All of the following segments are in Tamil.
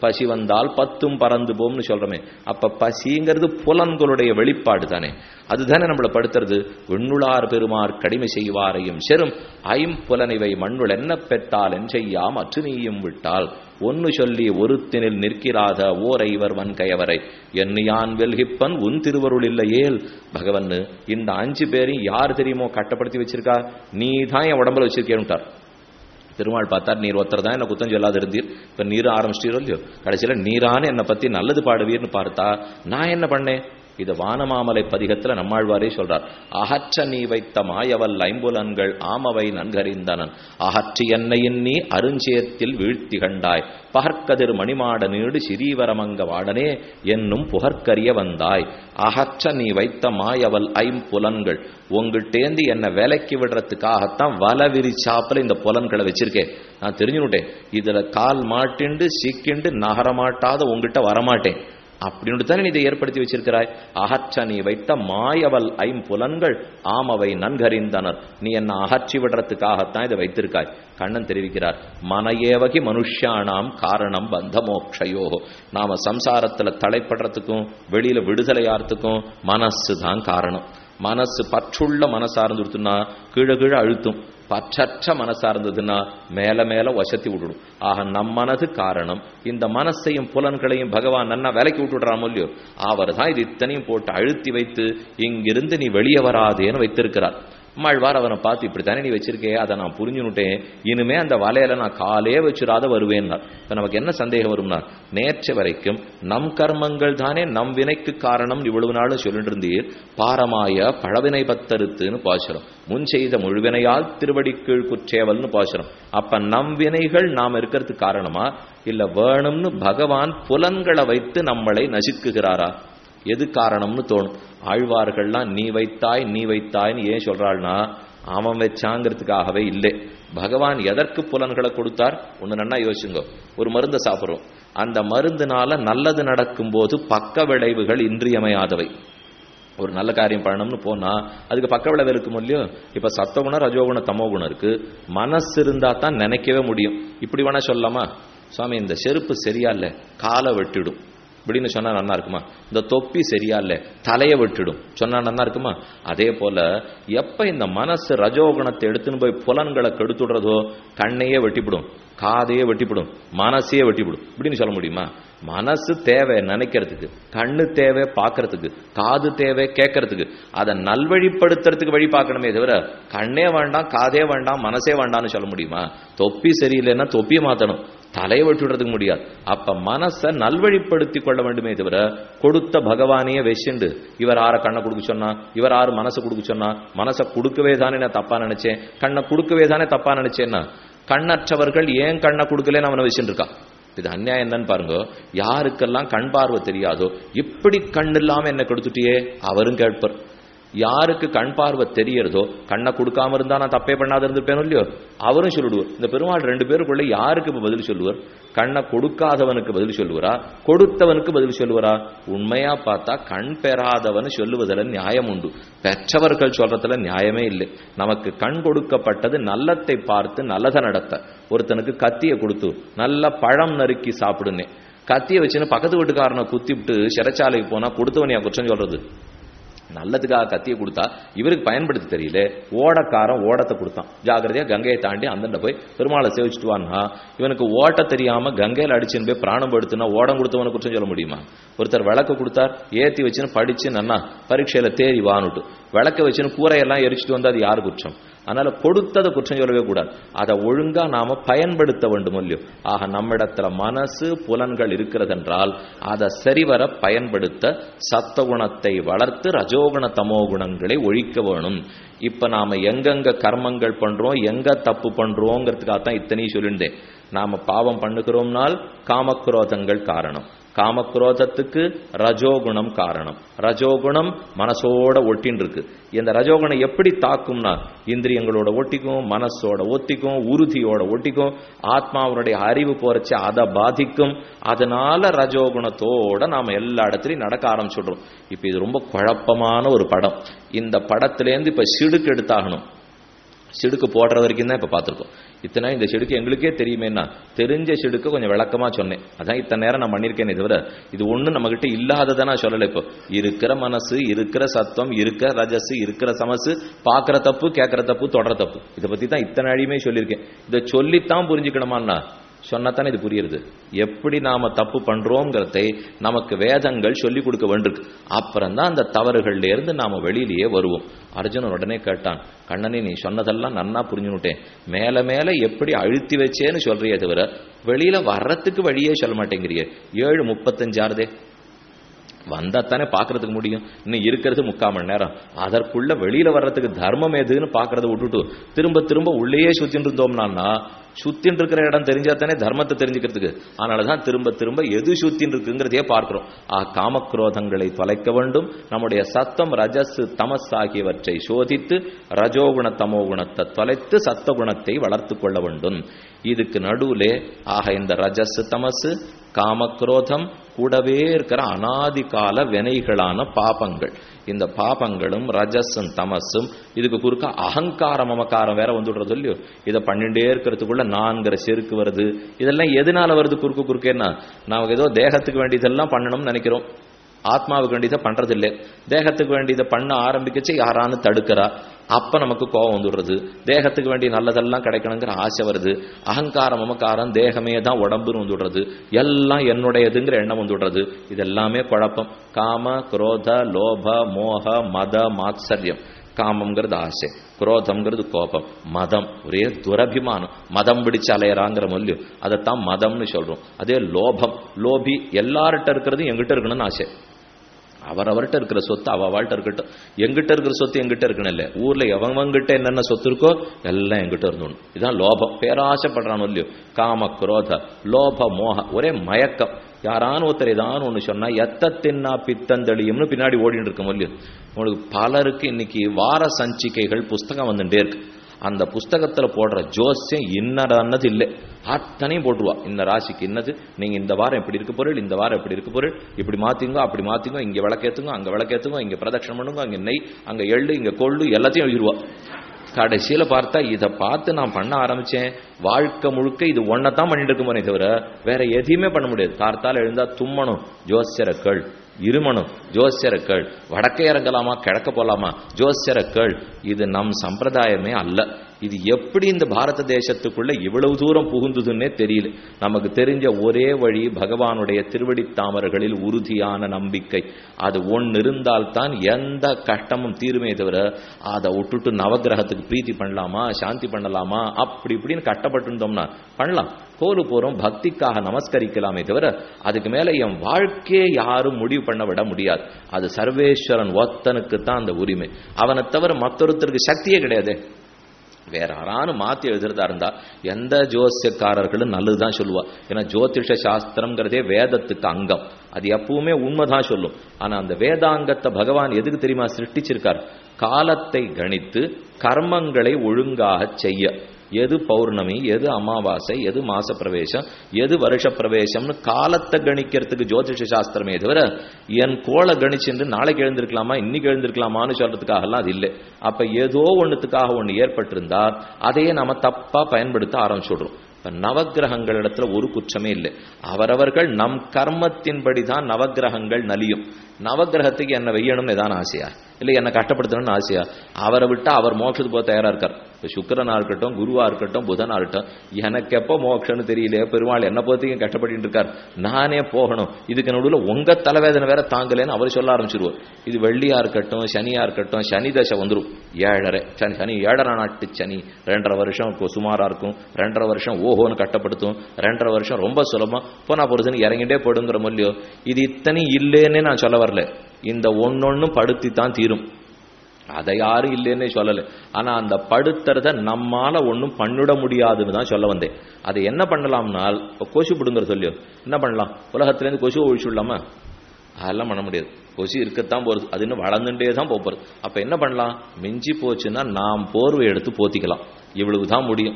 பசி வந்தால் பத்தும் பறந்து போம்னு சொல்றோமே. அப்ப பசிங்கிறது புலன்களுடைய வெளிப்பாடு தானே, அதுதானே நம்மளை படுத்துறது. விண்ணுளார் பெருமார் கடிமை செய்வாரையும் செரும் ஐம்புலனிவை மண்ணுள் என்ன பெற்றால் என் செய்யாம் அற்று நீயும் விட்டால் ஒன்னு சொல்லி ஒருத்தினில் நிற்கிறாத ஓரை இவர் வன்கையவரை என்னையான் வெல்கிப்பன் உன் திருவருள் இல்லையேல். பகவன் இந்த 5 பேரையும் யார் தெரியுமோ கட்டப்படுத்தி வச்சிருக்கா, நீ தான் என் உடம்புல வச்சிருக்கேன்ட்டார். திருமால் பார்த்தார், நீர் ஒருத்தர் தான் என்ன குத்தம் சொல்லாது இருந்தீர், இப்ப நீர் ஆரம்பிச்சிட்டீரோ இல்லையோ, கடைசியில நீரான என்னை பத்தி நல்லது பாடுவீர்னு பார்த்தா நான் என்ன பண்ணேன். இத வானமாமலை பதிகத்துல நம்மாழ்வாரே சொல்றார். அகற்ற நீ வைத்த மாயவல் ஐம்புலன்கள் ஆமவை நன்கறிந்தனன் அகற்றி என்னையின் நீ அருஞ்சேத்தில் வீழ்த்தி கண்டாய் பகற்கதிர் மணிமாட நீடு சிறீவரமங்க வாடனே என்னும் புகற்கரிய வந்தாய். அகற்ற நீ வைத்த மாயவல் ஐம்புலன்கள், உங்கள்கிட்டேந்து என்னை விலைக்கு விடுறதுக்காகத்தான் வல விரிச்சாப்பில் இந்த புலன்களை வச்சிருக்கேன். நான் தெரிஞ்சுட்டேன், இதுல கால் மாட்டிண்டு சிக்கிண்டு நகரமாட்டாத உங்ககிட்ட வரமாட்டேன் அப்படின்னு தானே நீ இதை ஏற்படுத்தி வச்சிருக்கிறாய். அகற்ற நீ வைத்த மாயவல் ஐம்புலன்கள் ஆமவை நன்கறிந்தனர், நீ என்ன அகற்றி விடுறதுக்காகத்தான் இதை வைத்திருக்காய். கண்ணன் தெரிவிக்கிறார், மனையேவகி மனுஷானாம் காரணம் பந்த மோக்ஷயோ. நாம சம்சாரத்துல தலைப்படுறதுக்கும் வெளியில விடுதலையாறதுக்கும் மனசு தான் காரணம். மனசு பற்றுள்ள மனசா இருந்துருத்துன்னா கீழே கீழே அழுத்தும், பற்றற்ற மனசா இருந்ததுன்னா மேல மேல வசத்தி விட்டுடும். ஆக நம் மனது காரணம். இந்த மனசையும் புலன்களையும் பகவான் நன்னா விலைக்கு விட்டுடுறாமோ இல்லையோ, அவர் தான் இது இத்தனையும் போட்டு அழுத்தி வைத்து இங்கிருந்து நீ வெளியே வராதேன்னு வைத்திருக்கிறார். அம்மாழ்வார் அவனை பார்த்து, இப்படித்தானே நீ வச்சிருக்கே, அதை நான் புரிஞ்சுனுட்டேன், இனிமே அந்த வலையில நான் காலே வச்சுராத வருவேன்னா. இப்ப நமக்கு என்ன சந்தேகம் வரும்னா, நேற்று வரைக்கும் நம் கர்மங்கள் தானே நம் வினைக்கு காரணம் இவ்வளவு நாளும் சொல்லிட்டு இருந்தீர், பாரமாய பழவினை பத்தறுத்துன்னு பாசுரம், முன் செய்த முழுவினையால் திருவடி கீழ் குற்றேவல்னு பாசுரம். அப்ப நம் வினைகள் நாம் இருக்கிறதுக்கு காரணமா, இல்ல வேணும்னு பகவான் புலன்களை வைத்து நம்மளை நசுக்குகிறாரா? எது காரணம்னு தோணும். ஆழ்வார்கள்லாம் நீ வைத்தாய் நீ வைத்தாய்ன்னு ஏன் சொல்றாள்னா, அவன் வச்சாங்கிறதுக்காகவே இல்லை. பகவான் எதற்கு புலன்களை கொடுத்தார்? ஒண்ணு நன்னா யோசிச்சுங்க. ஒரு மருந்தை சாப்பிட்றோம், அந்த மருந்துனால நல்லது நடக்கும் போது பக்க விளைவுகள் இன்றியமையாதவை. ஒரு நல்ல காரியம் பண்ணணும்னு போனா அதுக்கு பக்க விளைவு இருக்கும் இல்லையோ. இப்ப சத்தகுணம் ரஜோகுணம் தமோகுணம் இருக்கு, மனசு இருந்தா தான் நினைக்கவே முடியும். இப்படி வேணா சொல்லலாமா, சுவாமி இந்த செருப்பு சரியா இல்ல காலை வெட்டிடும் இப்படின்னு சொன்னா நல்லா இருக்குமா? இந்த தொப்பி சரியா இல்ல தலையை விட்டுடும் சொன்னா நல்லா இருக்குமா? அதே போல எப்ப இந்த மனசு ரஜோகுணத்தை எடுத்துன்னு போய் புலன்களை கெடுத்துடுறதோ கண்ணையே வெட்டிவிடும், காதையே வெட்டிவிடும், மனசையே வெட்டிவிடும் இப்படின்னு சொல்ல முடியுமா? மனசு தேவை நினைக்கிறதுக்கு, கண்ணு தேவை பார்க்கறதுக்கு, காது தேவை கேட்கறதுக்கு, அதை நல்வழிப்படுத்துறதுக்கு வழி பார்க்கணுமே தவிர கண்ணே வேண்டாம் காதே வேண்டாம் மனசே வேண்டாம்னு சொல்ல முடியுமா? தொப்பி சரியில்லைன்னா தொப்பியை மாத்தணும், தலையை வெட்டுறதுக்கு முடியாது. அப்ப மனசை நல்வழிப்படுத்தி கொள்ள வேண்டுமே தவிர கொடுத்த பகவானையே வச்சுண்டு இவர் ஆற கண்ணை கொடுக்க சொன்னா, இவர் ஆறு மனசை கொடுக்க சொன்னா, மனசை கொடுக்கவே தானே நான் தப்பா நினைச்சேன், கண்ணை கொடுக்கவே தானே தப்பா நினைச்சேன்னா, கண்ணற்றவர்கள் ஏன் கண்ணை கொடுக்கலன்னு அவனை வச்சுட்டு இருக்கா. இது அநியாயம் என்னன்னு பாருங்க. யாருக்கெல்லாம் கண் பார்வை தெரியாதோ, இப்படி கண் இல்லாம என்ன கொடுத்துட்டியே அவரும் கேட்பர். யாருக்கு கண் பார்வை தெரியறதோ, கண்ணை கொடுக்காம இருந்தா நான் தப்பே பண்ணாத இருந்திருப்பேனோ இல்லையோ, அவரும் சொல்லிடுவார். இந்த பெருமாள் 2 பேருக்குள்ள யாருக்கு இப்ப பதில் சொல்லுவார்? கண்ணை கொடுக்காதவனுக்கு பதில் சொல்லுவாரா, கொடுத்தவனுக்கு பதில் சொல்லுவாரா? உண்மையா பார்த்தா கண் பெறாதவன் சொல்லுவதில் நியாயம் உண்டு, பெற்றவர்கள் சொல்றதுல நியாயமே இல்லை. நமக்கு கண் கொடுக்கப்பட்டது நல்லத்தை பார்த்து நல்லதை நடத்த. ஒருத்தனுக்கு கத்தியை கொடுத்து நல்ல பழம் நறுக்கி சாப்பிடுனே, கத்தியை வச்சுன்னு பக்கத்து வீட்டுக்காரனை குத்தி விட்டு சிறைச்சாலைக்கு போனா கொடுத்தவனையா குற்றம் சொல்றது? நல்லதுக்காக கத்தியை கொடுத்தா இவருக்கு பயன்படுத்த தெரியல, ஓடக்காரன் ஓடத்தை கொடுத்தான், ஜாகிரதையா கங்கையை தாண்டி அந்தண்ட போய் பெருமாளை சேவிச்சுட்டு வான்னா, இவனுக்கு ஓட்ட தெரியாம கங்கையில் அடிச்சுன்னு போய் பிராணம் படுத்துனா ஓடம் கொடுத்தவனை குற்றம் சொல்ல முடியுமா? ஒருத்தர் விளக்கு கொடுத்தார், ஏத்தி வச்சுன்னு படிச்சு நன்னா பரீட்சையில தேறி வானுட்டு விளக்க வச்சுன்னு கூரையெல்லாம் எரிச்சுட்டு வந்து அது யாரு குற்றம்? அதனால கொடுத்ததை குற்றம் சொல்லவே கூடாது, அதை ஒழுங்கா நாம பயன்படுத்த வேண்டும் இல்லையோ. ஆக நம்மிடத்துல மனசு புலன்கள் இருக்கிறது என்றால் அதை சரிவர பயன்படுத்த சத்தகுணத்தை வளர்த்து ரஜோகுண தமோ குணங்களை ஒழிக்க வேணும். இப்ப நாம எங்கெங்க கர்மங்கள் பண்றோம், எங்க தப்பு பண்றோங்கிறதுக்காகத்தான் இத்தனையும் சொல்லியிருந்தேன். நாம பாவம் பண்ணுகிறோம்னால் காமக்ரோதங்கள் காரணம், காமக்ரோதத்துக்கு ரஜோகுணம் காரணம், ரஜோகுணம் மனசோட ஒட்டின்னு இருக்கு. இந்த ரஜோகுணம் எப்படி தாக்கும்னா இந்திரியங்களோட ஒட்டிக்கும், மனசோட ஒட்டிக்கும், உறுதியோட ஒட்டிக்கும், ஆத்மாவுடைய அறிவு போறச்சு அதை பாதிக்கும். அதனால ரஜோகுணத்தோட நாம எல்லா இடத்துலையும் நடக்க ஆரம்பிச்சுடுறோம். இப்ப இது ரொம்ப குழப்பமான ஒரு படம். இந்த படத்திலேருந்து இப்ப சிடுக்கு எடுத்தாகணும். சிடுக்கு போடுற வரைக்கும் தான் இப்ப பார்த்துருக்கோம். இத்தனை இந்த சிடுக்கு எங்களுக்கே தெரியுமேன்னா தெரிஞ்ச சிடுக்கு கொஞ்சம் விளக்கமா சொன்னேன். அதான் இத்தனை நேரம் நான் பண்ணியிருக்கேனே தவிர இது ஒண்ணு நம்ம கிட்ட இல்லாததை நான் சொல்லலை. இப்போ இருக்கிற மனசு, இருக்கிற சத்தம், இருக்கிற ரஜசு, இருக்கிற சமசு, பாக்குற தப்பு, கேட்கற தப்பு, தொடர தப்பு, இதை பத்தி தான் இத்தனை அழியுமே சொல்லியிருக்கேன். இதை சொல்லித்தான் புரிஞ்சுக்கணுமான்னா சொன்னத்தானே இது புரியுது. எப்படி நாம தப்பு பண்றோம்ங்கிறதை நமக்கு வேதங்கள் சொல்லி கொடுக்க வேண்டியிருக்கு. அப்புறம்தான் அந்த தவறுகள்ல இருந்து நாம வெளியிலேயே வருவோம். அர்ஜுனன் உடனே கேட்டான், கண்ணனே நீ சொன்னதெல்லாம் நன்னா புரிஞ்சுனுட்டேன், மேல மேல எப்படி அழுத்தி வச்சேன்னு சொல்றியே தவிர வெளியில வர்றதுக்கு வழியே சொல்ல மாட்டேங்கிறியே. 7:35 வந்தாத்தானே பாக்குறதுக்கு முடியும். இன்னும் இருக்கிறது 3/4 மணி நேரம். அதற்குள்ள வெளியில வர்றதுக்கு தர்மம் எதுன்னு பாக்குறத விட்டுட்டு திரும்ப திரும்ப உள்ளேயே சுத்தின்னு இருந்தோம்னா சுத்தின் இருக்கிற இடம் தெரிஞ்சாத்தானே தர்மத்தை தெரிஞ்சுக்கிறதுக்கு. அதனாலதான் திரும்ப திரும்ப எது சுத்தின் இருக்குங்கிறதையே பார்க்கிறோம். காமக்ரோதங்களை தொலைக்க வேண்டும். நம்முடைய சத்தம் ரஜஸ் தமஸ் ஆகியவற்றை சோதித்து ரஜோகுண தமோகுணத்தை தொலைத்து சத்தகுணத்தை வளர்த்து கொள்ள வேண்டும். இதுக்கு நடுவுலே இந்த ரஜஸ் தமசு காமக்ரோதம் கூடவே இருக்கிற அனாதி கால வினைகளான பாபங்கள். இந்த பாபங்களும் ரஜஸும் தமசும் இதுக்கு குறுக்க அகங்காரம் மமக்காரம் வேற வந்துடுறது இல்லையோ. இதை பண்ணிட்டே இருக்கிறதுக்குள்ள நான்கிற செருக்கு வருது. இதெல்லாம் எதனால வருது குறுக்கேன்னா நாம ஏதோ தேகத்துக்கு வேண்டியதெல்லாம் பண்ணணும்னு நினைக்கிறோம், ஆத்மாவுக்கு வேண்டியதை பண்றதில்லை. தேகத்துக்கு வேண்டியதை பண்ண ஆரம்பிக்கச்சு யாரான்னு தடுக்கிறா, அப்ப நமக்கு கோபம் வந்துடுறது. தேகத்துக்கு வேண்டிய நல்லதெல்லாம் கிடைக்கணுங்கிற ஆசை வருது. அகங்காரம் மமக்காரம் தேகமே தான் உடம்புன்னு வந்துடுறது. எல்லாம் என்னுடையதுங்கிற எண்ணம் வந்துடுறது. இதெல்லாமே குழப்பம். காம குரோத லோப மோக மத மாத்சரியம். காமம்ங்கிறது ஆசை, குரோதம்ங்கிறது கோபம், மதம் ஒரே துரபிமானம், மதம் பிடிச்சு அலையறாங்கிற மொழியும் அதைத்தான் மதம்னு சொல்றோம். அதே லோபம், லோபி எல்லார்கிட்ட இருக்கிறது எங்கிட்ட இருக்கணும்னு ஆசை. அவர்கிட்ட இருக்கிற சொத்து அவள்கிட்ட இருக்கட்டும், எங்கிட்ட இருக்கிற சொத்து எங்கிட்ட இருக்கணும் இல்லை. ஊர்ல எவங்கிட்ட என்னென்ன சொத்து இருக்கோ எல்லாம் எங்கிட்ட இருந்தோம். இதுதான் லோபம். பேராசைப்படுறான் இல்லையோ. காம குரோத லோப மோக ஒரே மயக்கம். யாரான ஒருத்தர் ஏதானு ஒண்ணு சொன்னா எத்தின்னா பித்தந்தளியும்னு பின்னாடி ஓடிட்டு இருக்க முடியும். உங்களுக்கு பலருக்கு இன்னைக்கு வார சஞ்சிகைகள் புஸ்தகம் வந்துட்டே இருக்கு. அந்த புஸ்தகத்துல போடுற ஜோசியம் இன்னது இல்லை, அத்தனையும் போட்டுருவா. இந்த ராசிக்கு இன்னது, நீங்க இந்த வாரம் எப்படி இருக்க பொருள், இந்த வாரம் எப்படி இருக்க பொருள், இப்படி மாத்திங்க அப்படி மாத்திங்க, இங்க விளக்கேத்துங்க அங்க விளக்கேத்துங்க, இங்க பிரதட்சணம் பண்ணுங்க, அங்க நெய் அங்க எள்ளு இங்க கொள்ளு எல்லாத்தையும் எழுதிடுவா. கடைசியில பார்த்தா இதை பார்த்து நான் பண்ண ஆரம்பிச்சேன், வாழ்க்கை முழுக்க இது ஒன்னதான் பண்ணிட்டு இருக்குமோனே தவிர வேற எதையுமே பண்ண முடியாது. கார்த்தால எழுந்தா தும்மணும் ஜோசியரக்கள், இருமணும் ஜோசியரக்கள், வடக்கே இறங்கலாமா கிழக்க போலாமா ஜோசியரக்கள். இது நம் சம்பிரதாயமே அல்ல. இது எப்படி இந்த பாரத தேசத்துக்குள்ள இவ்வளவு தூரம் புகுந்ததுன்னே தெரியல. நமக்கு தெரிஞ்ச ஒரே வழி பகவானுடைய திருவடி தாமர்களில் உறுதியான நம்பிக்கை. அது ஒன்று இருந்தால்தான் எந்த கஷ்டமும் தீருமே தவிர அதை விட்டுட்டு நவகிரகத்துக்கு பிரீத்தி பண்ணலாமா சாந்தி பண்ணலாமா அப்படி இப்படின்னு கட்டப்பட்டிருந்தோம்னா பண்ணலாம். கோலு போறோம் பக்திக்காக நமஸ்கரிக்கலாமே தவிர அதுக்கு மேல என் வாழ்க்கையே யாரும் முடிவு பண்ண விட முடியாது. அது சர்வேஸ்வரன் ஒத்தனுக்கு தான் அந்த உரிமை. அவனை தவிர மற்றொருத்தருக்கு சக்தியே கிடையாது. வேற யாரானு மாத்தி எழுதுறதா இருந்தா எந்த ஜோசியக்காரர்களும் நல்லதுதான் சொல்லுவா. ஏன்னா ஜோதிஷ சாஸ்திரம்ங்கிறதே வேதத்துக்கு அங்கம். அது எப்பவுமே உண்மைதான் சொல்லும். ஆனா அந்த வேதாங்கத்தை பகவான் எதுக்கு தெரியுமா சிருஷ்டிச்சிருக்கார்? காலத்தை கணித்து கர்மங்களை ஒழுங்காக செய்ய. எது பௌர்ணமி, எது அமாவாசை, எது மாச பிரவேசம், எது வருஷ பிரவேசம்னு காலத்தை கணிக்கிறதுக்கு ஜோதிஷ சாஸ்திரமே தவிர என் கோளை கணிச்சுட்டு நாளைக்கு எழுந்திருக்கலாமா இன்னைக்கு எழுந்திருக்கலாமான்னு சொல்றதுக்காகலாம் அது இல்லை. அப்ப ஏதோ ஒண்ணுத்துக்காக ஒண்ணு ஏற்பட்டிருந்தா அதையே நாம தப்பா பயன்படுத்த ஆரம்பிச்சுடுறோம். இப்ப நவகிரகங்களிடத்துல ஒரு குற்றமே இல்லை. அவரவர்கள் நம் கர்மத்தின்படிதான் நவகிரகங்கள் நலியும். நவகிரகத்துக்கு என்ன வெய்யணும்னு ஏதான ஆசையா இல்லை என்ன கஷ்டப்படுத்தணும்னு ஆசையா? அவரை விட்டா அவர் மோட்சத்துக்கு போக தயாரா இருக்கார். சுக்கிரனா இருக்கட்டும் குருவா இருக்கட்டும் புதனா இருக்கட்டும், எனக்கு எப்போ மோட்சம்னு தெரியல, பெருமாள் என்ன பொறுத்தையும் கஷ்டப்பட்டு இருக்கார், நானே போகணும். இதுக்கு நடுவில் உங்க தலைவேதனை வேற தாங்கலேன்னு அவர் சொல்ல ஆரம்பிச்சிருவார். இது வெள்ளியா இருக்கட்டும் சனியா இருக்கட்டும், சனி தசை வந்துடும் 7.5 சனி 7.5 நாட்டு சனி 2.5 வருஷம் சுமாரா இருக்கும். 2.5 வருஷம் ஓஹோன்னு கட்டப்படுத்தும். 2.5 வருஷம் ரொம்ப சுலபம் போனா பொறுத்துன்னு இறங்கிட்டே போடுங்கிற மொழியோ. இது இத்தனை இல்லைன்னே நான் சொல்ல வரல. இந்த ஒன்னொன்னும் படுத்தி தான் தீரும். அதை யாரும் இல்லைன்னே சொல்லலை. ஆனா அந்த படுத்துறத நம்மால ஒன்றும் பண்ணிட முடியாதுன்னு தான் சொல்ல வந்தேன். அதை என்ன பண்ணலாம்னால் கொசு பிடுங்குற சொல்லியோ என்ன பண்ணலாம்? உலகத்திலேருந்து கொசு ஒழிச்சுடலாமா? அதெல்லாம் பண்ண முடியாது. கொசு இருக்கத்தான் போறது, அது இன்னும் வளர்ந்துட்டே தான் போறது. அப்ப என்ன பண்ணலாம்? மிஞ்சி போச்சுன்னா நாம் போர்வை எடுத்து போத்திக்கலாம். இவ்வளவுதான் முடியும்.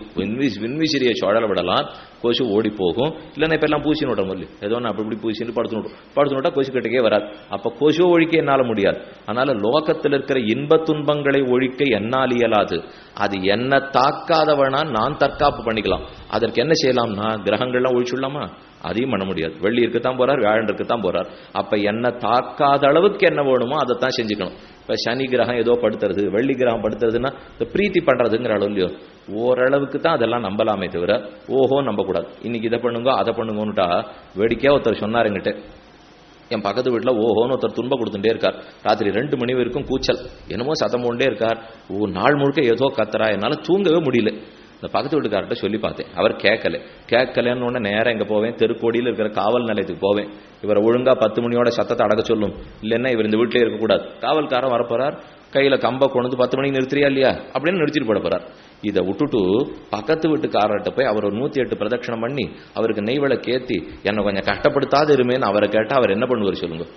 விண்விசிறியை சுழல விடலாம், கொசு ஓடி போகும். இல்லைன்னா இப்ப எல்லாம் பூசி விட முடியல, ஏதோ நான் அப்படி பூசிட்டு படுத்து விட்டா கொசு கிட்டக்கே வராது. அப்ப கொசு ஒழிக்க என்னால முடியாது. அதனால லோகத்தில் இருக்கிற இன்ப துன்பங்களை ஒழிக்க என்னால் இயலாது. அது என்ன தாக்காதவனா நான் தற்காப்பு பண்ணிக்கலாம். அதற்கு என்ன செய்யலாம்னா கிரகங்கள்லாம் ஒழிச்சுடலாமா? அதையும் பண்ண முடியாது. வெள்ளி இருக்குத்தான் போறார், வியாழன் இருக்குத்தான் போறார். அப்ப என்ன தாக்காத அளவுக்கு என்ன வேணுமோ அதைத்தான் செஞ்சுக்கணும். இப்ப சனி கிரகம் ஏதோ படுத்துறது, வெள்ளி கிரகம் படுத்துறதுன்னா பிரீத்தி பண்றதுங்கிற அளவு இல்லையோ, ஓரளவுக்கு தான் அதெல்லாம் நம்பலாமே தவிர ஓஹோ நம்ப கூடாது. இன்னைக்கு இதை பண்ணுங்க அதை பண்ணுங்கன்னுட்டா வேடிக்கையா ஒருத்தர் சொன்னார் என்கிட்ட. என் பக்கத்து வீட்டில் ஓஹோன்னு ஒருத்தர் துன்பம் கொடுத்துட்டே இருக்கார். ராத்திரி 2 மணி வரைக்கும் கூச்சல், என்னமோ சத்தம் போண்டே இருக்கார். நாள் முழுக்க ஏதோ கத்துறா, என்னால தூங்கவே முடியல. இந்த பக்கத்து வீட்டுக்கார்ட்ட சொல்லி பார்த்தேன், அவர் கேட்கலன்னு உடனே நேரம் எங்க போவேன், தெருக்கோடியில் இருக்கிற காவல் நிலையத்துக்கு போவேன். இவரை ஒழுங்கா 10 மணியோட சத்தத்தை அடக்க சொல்லும், இல்லைன்னா இவர் இந்த வீட்டிலே இருக்கக்கூடாது. காவல்காரன் வரப்போறார், கையில கம்ப கொண்டு 10 மணிக்கு நிறுத்துறியா இல்லையா அப்படின்னு நிறுத்திட்டு போட போறார். இதை விட்டுட்டு பக்கத்து வீட்டுக்காரர்கிட்ட போய் அவர் 108 பிரதட்சணம் பண்ணி அவருக்கு நெய்விளக்கேத்தி என்னை கொஞ்சம் கஷ்டப்படுத்தாது இருமேன்னு அவரை கேட்டா அவர் என்ன பண்ணுவார் சொல்லுங்க?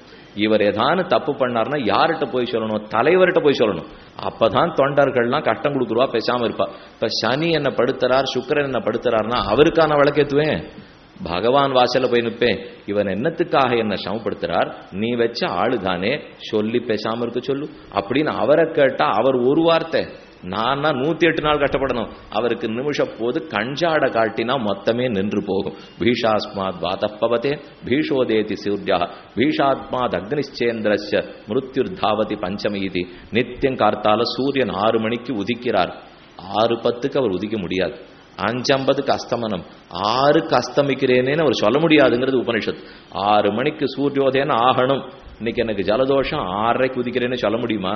இவர் ஏதானு தப்பு பண்ணார்னா யார்கிட்ட போய் சொல்லணும்? தலைவர்கிட்ட போய் சொல்லணும். அப்பதான் தொண்டர்கள்லாம் கஷ்டம் கொடுக்குறவா பேசாம இருப்பா. இப்ப சனி என்ன படுத்துறார், சுக்கிரன் என்ன படுத்துறாருன்னா அவருக்கான விளக்கேத்துவேன், பகவான் வாசல்ல போய் நிற்பேன். இவன் என்னத்துக்காக என்ன சமப்படுத்துறார், நீ வச்ச ஆளுதானே, சொல்லி பேசாம இருக்க சொல்லு அப்படின்னு அவரை கேட்டா அவர் ஒரு வார்த்தை, நான் 108 நாள் கஷ்டப்படணும். அவருக்கு நிமிஷ போது கஞ்சாட காட்டினா மொத்தமே நின்று போகும். பீஷாஸ்மாத் வாதப்பவதே பீஷோதேதி சூர்யா பீஷாத்மாத் அக்னிச்சேந்திரஸ்ய மிருத்யுர்தாவதி பஞ்சமீதி. நித்தியம் கார்த்தால சூரியன் 6 மணிக்கு உதிக்கிறார், 6:10க்கு அவர் உதிக்க முடியாது. 5:50க்கு அஸ்தமனம், 6க்கு அஸ்தமிக்கிறேனேன்னு அவர் சொல்ல முடியாதுங்கிறது உபனிஷத். 6 மணிக்கு சூரியோதயன்னு ஆகணும். இன்னைக்கு எனக்கு ஜலதோஷம் 6:30க்கு உதிக்கிறேன்னு சொல்ல முடியுமா?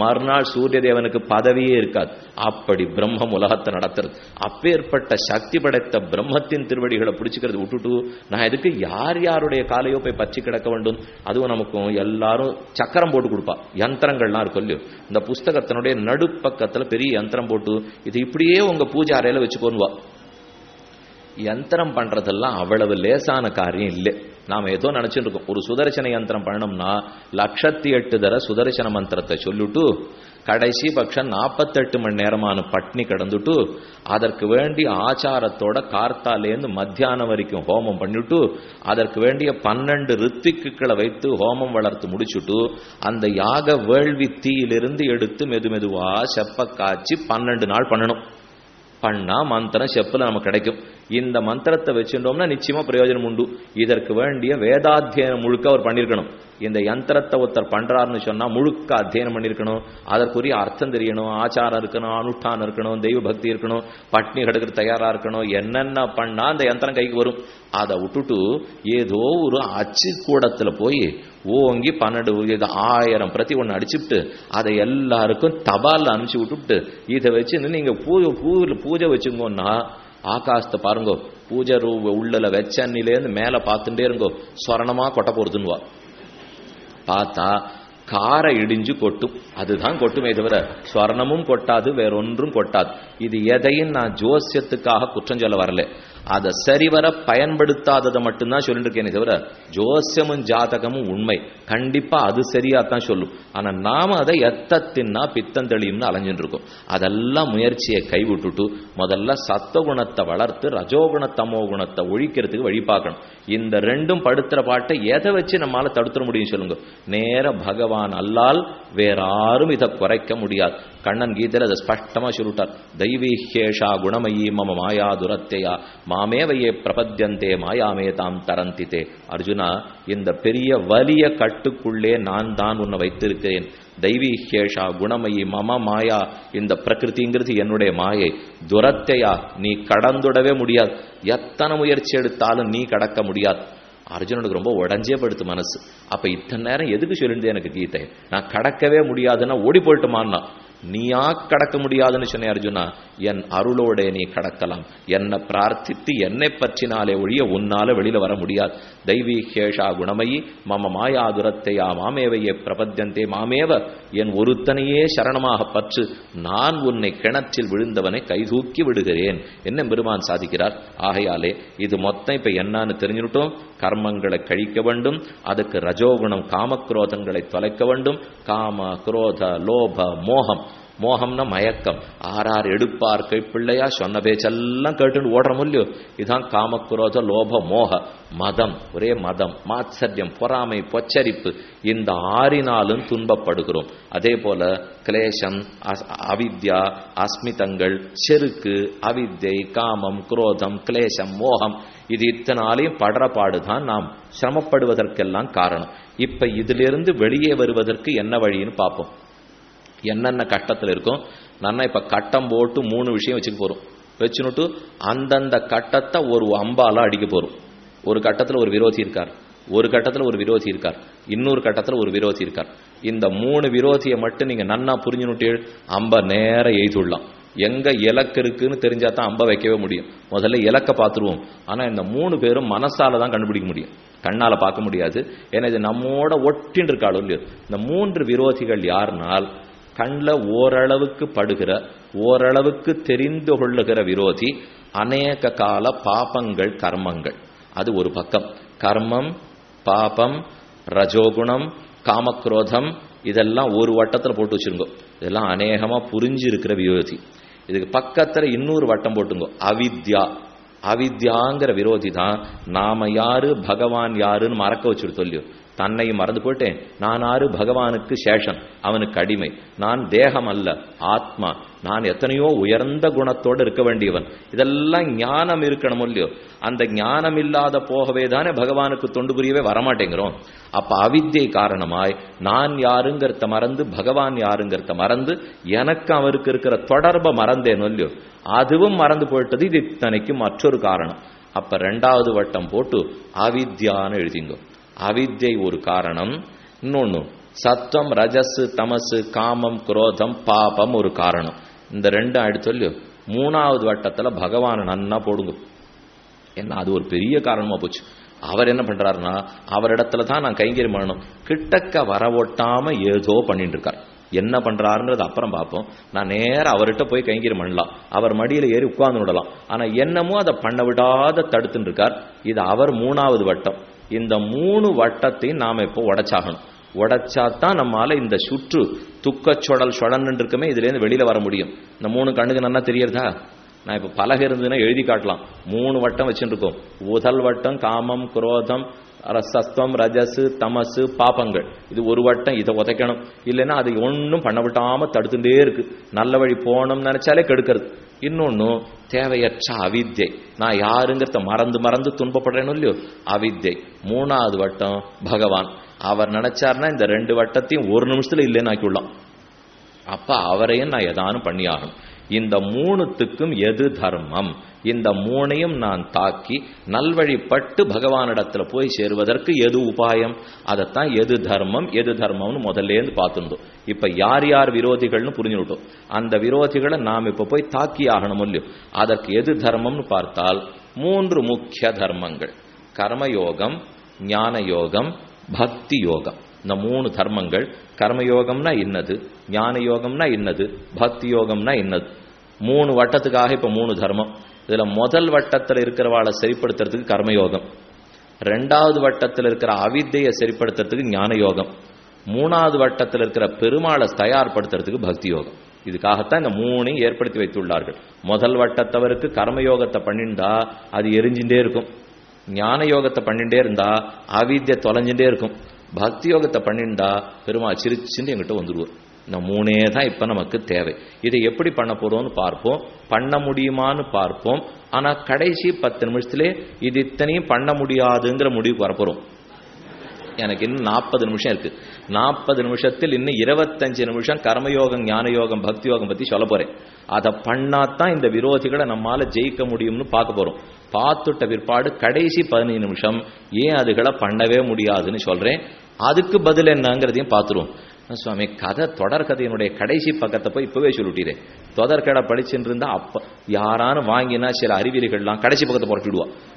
மறுநாள் சூரிய தேவனுக்கு பதவியே இருக்காது. அப்படி பிரம்மம் உலகத்தை நடத்துறது. அப்பேற்பட்ட சக்தி படைத்த பிரம்மத்தின் திருவடிகளை பிடிச்சுக்கிறது விட்டுட்டு நான் எதுக்கு யார் யாருடைய காலையோ போய் பற்றி கிடக்க வேண்டும்? அதுவும் நமக்கும் எல்லாரும் சக்கரம் போட்டு கொடுப்பா, யந்திரங்கள்லாம் இருக்கும் இல்லையோ. இந்த புஸ்தகத்தினுடைய நடுப்பக்கத்துல பெரிய யந்திரம் போட்டு இது இப்படியே உங்க பூஜை அறையில வச்சுக்கோன்னுவா. யந்திரம் பண்றதெல்லாம் அவ்வளவு லேசான காரியம் இல்லை. நாம ஏதோ நினைச்சுட்டு இருக்கோம், ஒரு சுதர்சன யந்திரம் பண்ணணும்னா 108 தடவை சுதர்சன மந்திரத்தை சொல்லிட்டு கடைசி பட்சம் 48 மணி நேரமான பட்னி கடந்துட்டு அதற்கு வேண்டிய ஆச்சாரத்தோட கார்த்தாலேருந்து மத்தியானம் வரைக்கும் ஹோமம் பண்ணிட்டு அதற்கு வேண்டிய 12 ரித்விக்குகளை வைத்து ஹோமம் வளர்த்து முடிச்சுட்டு அந்த யாக வேள்வி தீயிலிருந்து எடுத்து மெதுவா செப்ப காய்ச்சி 12 நாள் பண்ணணும். பண்ணா மந்திரம் செப்புல நமக்கு கிடைக்கும். இந்த மந்திரத்தை வச்சுட்டோம்னா நிச்சயமா பிரயோஜனம் உண்டு. இதற்கு வேண்டிய வேதாத்தியனம் முழுக்க அவர் பண்ணிருக்கணும். இந்த யந்திரத்தை ஒருத்தர் பண்றாருன்னு சொன்னா முழுக்க அத்தியனம் பண்ணிருக்கணும். அதற்குரிய அர்த்தம் தெரியணும், ஆச்சாரம் இருக்கணும், அனுஷ்டானம் இருக்கணும், தெய்வ பக்தி இருக்கணும், பட்னி கிடக்கு தயாரா இருக்கணும். என்னென்ன பண்ணா அந்த யந்திரம் கைக்கு வரும். அதை விட்டுட்டு ஏதோ ஒரு அச்சு கூடத்துல போய் ஓங்கி 12,000 பிரதி ஒன்று அடிச்சுட்டு அதை எல்லாருக்கும் தபால் அனுப்பிச்சு விட்டுட்டு இதை வச்சு நீங்க பூஜை வச்சுங்கோன்னா ஆகாசத்தை பாருங்கோ, பூஜை உள்ளல வெச்சன்னிலேருந்து மேல பார்த்துட்டே இருங்கோ, சொரணமா கொட்ட போறதுன்னுவா. பார்த்தா காரை இடிஞ்சு கொட்டும், அதுதான் கொட்டுமே தவிர ஸ்வர்ணமும் கொட்டாது, வேறொன்றும் கொட்டாது. இது எதையும் நான் ஜோசியத்துக்காக குற்றம் சொல்ல வரல, அதை சரிவர பயன்படுத்தாததை மட்டும்தான் சொல்லிட்டு இருக்கேனே தவிர ஜோசியமும் ஜாதகமும் உண்மை, கண்டிப்பா அது சரியாத்தான் சொல்லும். ஆனா நாம அதை எத்தத்தின்னா பித்தம் தெளியும்னு அலைஞ்சுட்டு இருக்கோம். அதெல்லாம் முயற்சியை கைவிட்டுட்டு முதல்ல சத்துவகுணத்தை வளர்த்து ரஜோகுண தமோ குணத்தை ஒழிக்கிறதுக்கு வழி பார்க்கணும். இந்த ரெண்டும் படுத்துற பாட்டை எதை வச்சு நம்மளால தடுத்துட முடியும் சொல்லுங்க? நேர பகவான் அல்லால் வேற யாரும் இதை குறைக்க முடியாது. கண்ணன் கீதையில அதை ஸ்பஷ்டமா சொல்லிட்டார். தெய்வீஹேஷா குணமயி மம மாயா துரத்தையா மாமேவையே பிரபத்யந்தே மாயாமே தாம் தரந்தித்தே. அர்ஜுனா, இந்த பெரிய வலிய கட்டுக்குள்ளே நான் தான் உன்னை வைத்திருக்கிறேன். தெய்வீஹேஷா குணமயி மம மாயா, இந்த பிரகிருதிங்கிறது என்னுடைய மாயை. துரத்தையா, நீ கடந்துடவே முடியாது. எத்தனை முயற்சி எடுத்தாலும் நீ கடக்க முடியாது. அர்ஜுனனுக்கு ரொம்ப உடஞ்சே படுத்து மனசு. அப்ப இத்தனை நேரம் எதுக்கு சொல்லிட்டு எனக்கு கீதை? நான் கடக்கவே முடியாதுன்னா ஓடி போயிட்டுமான்னா, நீயா கடக்க முடியாதுன்னு சொன்ன அர்ஜுனா, என் அருளோட நீ கடக்கலாம். என்னை பிரார்த்தித்து என்னை பற்றினாலே ஒழிய உன்னால வெளியில வர முடியாது. தெய்வீஹேஷா குணமயி மம மாயா துரத்தையா மாமேவையே பிரபத்யந்தே மாமேவ, என் ஒருத்தனையே சரணமாக பற்று, நான் உன்னை கிணற்றில் விழுந்தவனை கைதூக்கி விடுகிறேன் என்ன பெருமான் சாதிக்கிறார். ஆகையாலே இது மொத்தம் இப்ப என்னன்னு தெரிஞ்சுட்டோம். கர்மங்களை கழிக்க வேண்டும், அதுக்கு ரஜோகுணம் காமக்ரோதங்களை தொலைக்க வேண்டும். காம குரோத லோப மோகம் மோகம்னா மயக்கம். ஆறார் எடுப்பார் கைப்பிள்ளையா சொன்ன பேச்செல்லாம் கேட்டுன்னு ஓடுறோம் இல்லையோ, இதுதான் காமக்குரோத லோப மோக. மதம், ஒரே மதம், மாத்சரியம், பொறாமை, பொச்சரிப்பு, இந்த ஆறினாலும் துன்பப்படுகிறோம். அதே போல கிளேசம், அவித்யா, அஸ்மிதங்கள், செருக்கு, அவித்யை, காமம், குரோதம், கிளேசம், மோகம், இது இத்தனாலையும் படுற பாடுதான் நாம் சிரமப்படுவதற்கெல்லாம் காரணம். இப்ப இதிலிருந்து வெளியே வருவதற்கு என்ன வழின்னு பார்ப்போம். என்னென்ன கட்டத்தில் இருக்கும். நான் இப்ப கட்டம் போட்டு 3 விஷயம் வச்சுக்க போறோம். வச்சுனுட்டு அந்தந்த கட்டத்தை ஒரு அம்பால அடிக்க போறோம். ஒரு கட்டத்தில் ஒரு விரோதி இருக்கார், ஒரு கட்டத்தில் ஒரு விரோதி இருக்கார், இன்னொரு கட்டத்தில் ஒரு விரோதி இருக்கார். இந்த 3 விரோதியை மட்டும் நீங்க நன்னா புரிஞ்சுனுட்டு அம்ப நேர எய்துடலாம். எங்க இலக்கு இருக்குன்னு தெரிஞ்சா தான் அம்ப வைக்கவே முடியும். முதல்ல இலக்க பார்த்துருவோம். ஆனா இந்த 3 பேரும் மனசால தான் கண்டுபிடிக்க முடியும், கண்ணால பார்க்க முடியாது. ஏன்னா இது நம்மோட ஒட்டின்னு இருக்காளோ இல்லையோ. இந்த 3 விரோதிகள் யாருனால், கண்ணில் ஓரளவுக்கு படுகிற, ஓரளவுக்கு தெரிந்து கொள்ளுகிற விரோதி அநேக கால பாபங்கள், கர்மங்கள். அது ஒரு பக்கம். கர்மம், பாபம், ரஜோகுணம், காமக்ரோதம், இதெல்லாம் ஒரு வட்டத்தில் போட்டு வச்சிருங்கோ. இதெல்லாம் அநேகமா புரிஞ்சு இருக்கிற விரோதி. இதுக்கு பக்கத்துல இன்னொரு வட்டம் போட்டுங்கோ, அவித்யா. அவித்யாங்கிற விரோதி தான் நாம யாரு, பகவான் யாருன்னு மறக்க வச்சுட்டு சொல்லியோ. தன்னை மறந்து போயிட்டேன். நான் யாரு, பகவானுக்கு சேஷன், அவனுக்கு அடிமை. நான் தேகம் அல்ல, ஆத்மா. நான் எத்தனையோ உயர்ந்த குணத்தோடு இருக்க வேண்டியவன். இதெல்லாம் ஞானம் இருக்கணும் இல்லையோ. அந்த ஞானம் இல்லாத போகவே தானே பகவானுக்கு தொண்டு புரியவே வரமாட்டேங்கிறோம். அப்ப அவித்யை காரணமாய் நான் யாருங்கிறத மறந்து, பகவான் யாருங்கிறத மறந்து, எனக்கு அவருக்கு இருக்கிற தொடர்பை மறந்தேன் இல்லையோ. அதுவும் மறந்து போயிட்டது. இது இத்தனைக்கு மற்றொரு காரணம். அப்ப 2வது வட்டம் போட்டு அவித்யான்னு எழுதிங்கோ. அவித்யை ஒரு காரணம். இன்னொன்னு சத்வம், ரஜஸ், தமசு, காமம், குரோதம், பாபம் ஒரு காரணம். இந்த 2 அடுத்து 3வது வட்டத்துல பகவான் நன்னா போடுங்க. ஏன்னா அது ஒரு பெரிய காரணமா போச்சு. அவர் என்ன பண்றாருன்னா, அவரிடத்துல தான் நான் கைங்கரியம் பண்ணணும், கிட்டக்க வர ஓட்டாம ஏதோ பண்ணிட்டு இருக்கார். என்ன பண்றாருன்றது அப்புறம் பார்ப்போம். நான் நேரம் அவர்கிட்ட போய் கைங்கரியம் பண்ணலாம், அவர் மடியில ஏறி உட்கார்ந்து விடலாம். ஆனா என்னமோ அதை பண்ண விடாத தடுத்துட்டு இருக்கார். இது அவர் 3வது வட்டம். இந்த 3 வட்டத்தையும் நாம இப்போ உடைச்சாகணும். உடைச்சாதான் நம்மால இந்த சுற்று துக்கச்சொடல் சுழன்னு இருக்குமே, இதுல இருந்து வெளியில வர முடியும். இந்த 3 கண்ணுக்கு நல்லா தெரியறதா? நான் இப்ப பலகை இருந்ததுன்னா எழுதி காட்டலாம். 3 வட்டம் வச்சுட்டு இருக்கோம். முதல் வட்டம் காமம், குரோதம், சஸ்தம், ரஜசு, தமசு, பாபங்கள். இது ஒரு வட்டம். இதை உதைக்கணும். இல்லைன்னா அது ஒன்றும் பண்ண விட்டாம தடுத்துட்டே இருக்கு. நல்ல வழி போகணும்னு நினைச்சாலே கெடுக்கிறது. இன்னொன்னு தேவையற்ற அவித்யை. நான் யாருங்கிறத மறந்து மறந்து துன்பப்படுறேன்னு இல்லையோ, அவித்யை. 3வது வட்டம் பகவான். அவர் நினைச்சார்னா இந்த 2 வட்டத்தையும் ஒரு நிமிஷத்துல இல்லைன்னு ஆக்கிவிடலாம். அப்ப அவரையும் நான் எதானும் பண்ணியாகணும். இந்த 3த்துக்கும் எது தர்மம், இந்த 3ஐயும் நான் தாக்கி நல்வழிப்பட்டு பகவானிடத்துல போய் சேருவதற்கு எது உபாயம், அதைத்தான் எது தர்மம் எது தர்மம்னு முதல்லேருந்து பார்த்துருந்தோம். இப்ப யார் யார் விரோதிகள்னு புரிஞ்சுட்டோம். அந்த விரோதிகளை நாம் இப்ப போய் தாக்கி ஆகணும் இல்லையோ. அதற்கு எது தர்மம்னு பார்த்தால் 3 முக்கிய தர்மங்கள்: கர்மயோகம், ஞான யோகம், பக்தி யோகம். இந்த 3 தர்மங்கள். கர்மயோகம்னா இன்னது, ஞான யோகம்னா இன்னது, பக்தி யோகம்னா இன்னது. 3 வட்டத்துக்காக இப்ப 3 தர்மம். இதுல முதல் வட்டத்தில் இருக்கிறவாளை சரிப்படுத்துறதுக்கு கர்மயோகம், 2வது வட்டத்தில் இருக்கிற அவித்தையை சரிப்படுத்துறதுக்கு ஞான யோகம், 3வது வட்டத்தில் இருக்கிற பெருமாளை தயார்படுத்துறதுக்கு பக்தி யோகம். இதுக்காகத்தான் இந்த 3ஐயும் ஏற்படுத்தி வைத்துள்ளார்கள். முதல் வட்டத்தவருக்கு கர்மயோகத்தை பண்ணிண்டா அது எரிஞ்சுட்டே இருக்கும், ஞான யோகத்தை பண்ணிட்டே இருந்தா அவித்யை தொலைஞ்சுட்டே இருக்கும், பக்தி யோகத்தை பண்ணிண்டா பெருமாள் சிரிச்சுட்டு எங்கிட்ட வந்துடுவோம். இந்த 3 தான் இப்ப நமக்கு தேவை. இதை எப்படி பண்ண போறோம்னு பார்ப்போம், பண்ண முடியுமான்னு பார்ப்போம். ஆனா கடைசி 10 நிமிஷத்திலே இது இத்தனையும் பண்ண முடியாதுங்கிற முடிவுக்கு வரப்போறோம். எனக்கு இன்னும் 40 நிமிஷம் இருக்கு. 40 நிமிஷத்தில் இன்னும் 25 நிமிஷம் கர்மயோகம், ஞான யோகம், பக்தி யோகம் பத்தி சொல்ல போறேன். அதை பண்ணாதான் இந்த விரோதிகளை நம்மால ஜெயிக்க முடியும்னு பார்க்க போறோம். பார்த்துட்ட பிற்பாடு கடைசி 15 நிமிஷம் ஏன் அதுகளை பண்ணவே முடியாதுன்னு சொல்றேன். அதுக்கு பதில் என்னங்கிறதையும் பார்த்துருவோம். சுவாமி, கதை தொடர் கதையினுடைய கடைசி பக்கத்தை போய் இப்பவே சொல்லிட்டீரே. தொடர்கடை படிச்சுட்டு இருந்தா அப்ப யாரானு வாங்கினா சில அறிவியல்கள்லாம் கடைசி பக்கத்தை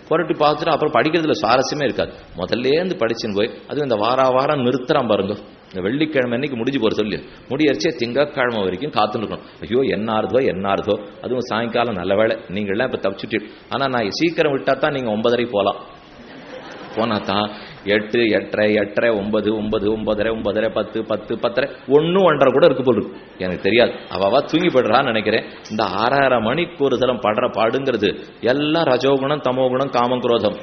புரட்டி பார்த்துட்டு அப்புறம் படிக்கிறதுல சுவாரஸ்யமே இருக்காது. முதல்லேருந்து படிச்சுன்னு போய் அதுவும் இந்த வாரம் நிறுத்துறான் பாருங்க. இந்த வெள்ளிக்கிழமை அன்னைக்கு முடிஞ்சு போற சொல்லி முடியறிச்சே திங்கக்கிழமை வரைக்கும் காத்துன்னு இருக்கணும். ஐயோ என்னாருதோ. அதுவும் சாயங்காலம் நல்ல வேலை நீங்கள்லாம் இப்ப தப்பிச்சுட்டு. ஆனா நான் சீக்கிரம் விட்டா தான் நீங்க 9:30 போலாம். போனா தான் 8, 8:30, 8:30, 9, 9, 9:30, 9:30, 10, 10, 10:30, 1, 1:30 கூட இருக்கு போல இருக்கு. எனக்கு தெரியாது, அவ தூங்கி போடுறான்னு நினைக்கிறேன். இந்த 6:30 மணிக்கு ஒரு தரம் படுற பாடுங்கிறது எல்லாம் ரஜோகுணம், தமோகுணம், காமக்ரோதம்.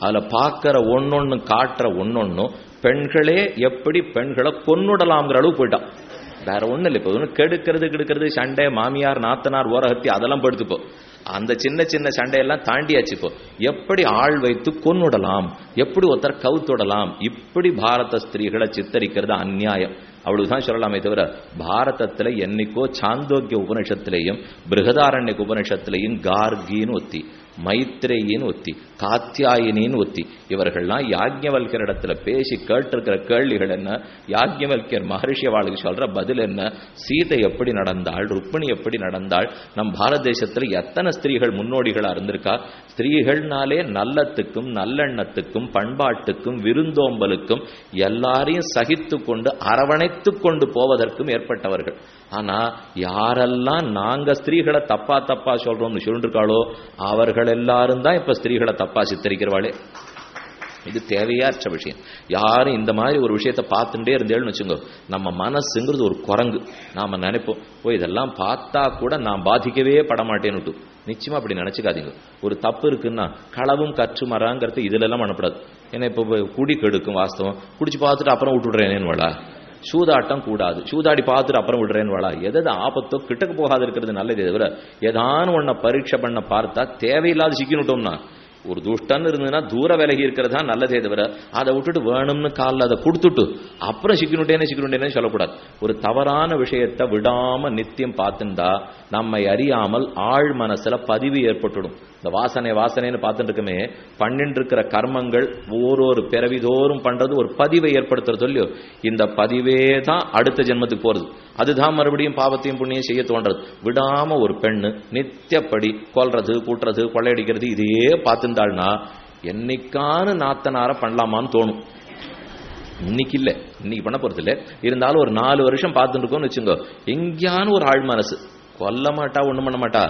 அதுல பார்க்கிற ஒன்னொன்னு, காட்டுற ஒன்னொன்னும் பெண்களே எப்படி பெண்களை கொன்னுடலாம்ங்கிற அளவு போயிட்டான். வேற ஒண்ணு இல்லை. இப்போ ஒன்று கெடுக்கிறது சண்டை, மாமியார் நாத்தனார் ஓரகத்தி அதெல்லாம் படுத்துப்போ. அந்த சின்ன சின்ன சண்டையெல்லாம் தாண்டியாச்சுப்போ. எப்படி ஆள் வைத்து கொன்னுடலாம், எப்படி ஒருத்தர் கவுத்துடலாம், இப்படி பாரத ஸ்திரீகளை சித்தரிக்கிறது அந்நியாயம். அவ்வளவுதான் சொல்லலாமே தவிர பாரதத்துல என்னைக்கோ சாந்தோக்கிய உபனிஷத்திலையும் பிருகதாரண்யக உபனிஷத்திலையும் கார்கின்னு ஒத்தி, மைத்ரேயின்னு ஒத்தி, காத்தியாயினின்னு ஒத்தி, இவர்கள்லாம் யாஜ்ஞவல்கரிடத்துல பேசி கேட்டிருக்கிற கேள்விகள் என்ன, யாஜ்ஞவல்கர் மகர்ஷி அவளுக்கு சொல்ற பதில் என்ன, சீதை எப்படி நடந்தாள், ருக்மிணி எப்படி நடந்தாள், நம் பாரத தேசத்துல எத்தனை ஸ்திரீகள் முன்னோடிகளா இருந்திருக்கா. ஸ்திரீகள்னாலே நல்லத்துக்கும் நல்லெண்ணத்துக்கும் பண்பாட்டுக்கும் விருந்தோம்பலுக்கும் எல்லாரையும் சகித்து கொண்டு அரவணைத்து கொண்டு போவதற்கும் ஏற்பட்டவர்கள். ஆனா யாரெல்லாம் நாங்க ஸ்திரீகளை தப்பா தப்பா சொல்றோம்னு சொல்லிருக்காளோ அவர்கள் எல்லாரும் தான் இப்ப ஸ்திரீகளை தப்பா சித்தரிக்கிறவாளே. இது தேவையாற்ற விஷயம். யாரும் இந்த மாதிரி ஒரு விஷயத்தை பார்த்துட்டே இருந்தேன்னு வச்சுங்க, நம்ம மனசுங்கிறது ஒரு குரங்கு. நாம நினைப்போம், ஓ இதெல்லாம் பார்த்தா கூட நான் பாதிக்கவே படமாட்டேன்னு. நிச்சயமா அப்படி நினைச்சுக்காதீங்க. ஒரு தப்பு இருக்குன்னா களவும் கற்று மராங்கிறது இதுல எல்லாம் பண்ணப்படாது. ஏன்னா இப்ப குடி கெடுக்கும், வாஸ்தவம் குடிச்சு பார்த்துட்டு அப்புறம் விட்டுடுறேனேன்னு வாழா. சூதாட்டம் கூடாது, சூதாடி பார்த்துட்டு அப்புறம் விடுறேன்னு வாழா. எதாவது ஆபத்தோ கிட்டக்கு போகாது இருக்கிறது நல்லது. தவிர ஏதானு ஒன்ன பரீட்சை பண்ண பார்த்தா தேவையில்லாத சிக்கினுட்டோம்னா, ஒரு துஷ்டன் இருந்ததுன்னா தூர விலகி இருக்கிறதா நல்லதே தவிர அதை விட்டுட்டு வேணும்னு காலில் அதை கொடுத்துட்டு அப்புறம் சிக்கினுட்டேனே சொல்லக்கூடாது. ஒரு தவறான விஷயத்தை விடாம நித்தியம் பார்த்துட்டா நம்மை அறியாமல் ஆழ் மனசுல பதிவு ஏற்பட்டுடும். இந்த வாசனைன்னு பார்த்துட்டு இருக்கமே, பண்ணிட்டு இருக்கிற கர்மங்கள் ஓரொரு பிறவிதோறும் பண்றது ஒரு பதிவை ஏற்படுத்துறது இல்லையோ, இந்த பதிவே தான் அடுத்த ஜென்மத்துக்கு போறது. அதுதான் மறுபடியும் பாவத்தையும் புண்ணியம் செய்ய தோன்றது. விடாம ஒரு பெண்ணு நித்தியப்படி கொல்றது, கூட்டுறது, கொள்ளையடிக்கிறது இதையே பார்த்துட்டாள்னா என்னைக்கான நாத்தனார பண்ணலாமான்னு தோணும். இன்னைக்கு இல்லை, இன்னைக்கு பண்ண போறது இல்லை. இருந்தாலும் ஒரு 4 வருஷம் பார்த்துட்டு இருக்கோம்னு வச்சுங்க, எங்கேயான ஒரு ஆழ் மனசு கொல்ல மாட்டா, ஒண்ணும் பண்ண மாட்டா,